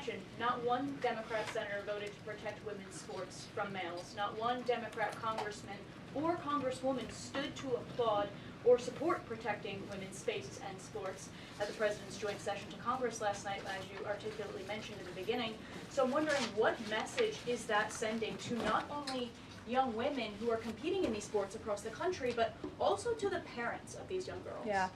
question, not one Democrat senator voted to protect women's sports from males. Not one Democrat congressman or congresswoman stood to applaud or support protecting women's spaces and sports at the President's joint session to Congress last night, as you articulately mentioned in the beginning. So I'm wondering, what message is that sending to not only young women who are competing in these sports across the country, but also to the parents of these young girls? Yeah.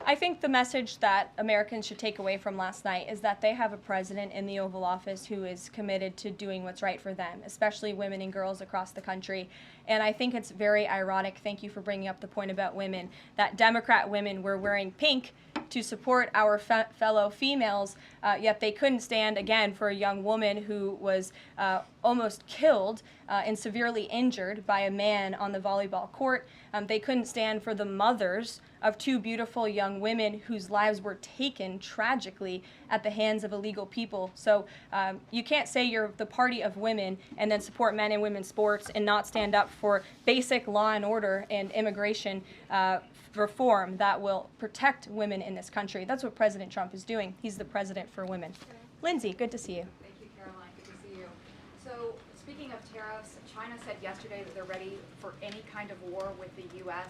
I think the message that Americans should take away from last night is that they have a president in the Oval Office who is committed to doing what's right for them, especially women and girls across the country. And I think it's very ironic, thank you for bringing up the point about women, that Democrat women were wearing pink to support our fellow females, yet they couldn't stand, again, for a young woman who was almost killed and severely injured by a man on the volleyball court. They couldn't stand for the mothers of two beautiful young women whose lives were taken tragically at the hands of illegal people. So you can't say you're the party of women and then support men and women's sports and not stand up for basic law and order and immigration reform that will protect women in this country. That's what President Trump is doing. He's the president for women. Lindsay, good to see you. Thank you, Caroline. Good to see you. So, speaking of tariffs, China said yesterday that they're ready for any kind of war with the U.S.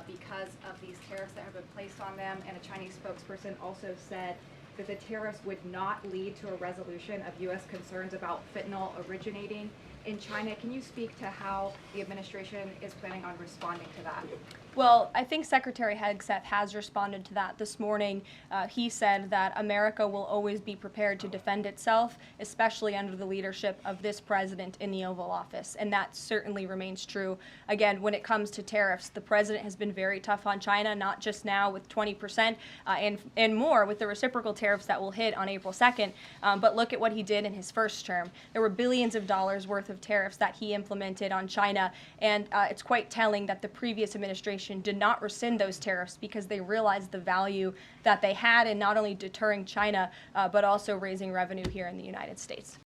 Because of these tariffs that have been placed on them, and a Chinese spokesperson also said that the tariffs would not lead to a resolution of U.S. concerns about fentanyl originating in China. Can you speak to how the administration is planning on responding to that? Well, I think Secretary Hegseth has responded to that this morning. He said that America will always be prepared to defend itself, especially under the leadership of this president in the Oval Office, and that certainly remains true. Again, when it comes to tariffs, the president has been very tough on China, not just now with 20% and more with the reciprocal tariffs that will hit on April 2nd, but look at what he did in his first term. There were billions of dollars worth of tariffs that he implemented on China, and it's quite telling that the previous administration did not rescind those tariffs because they realized the value that they had in not only deterring China, but also raising revenue here in the United States.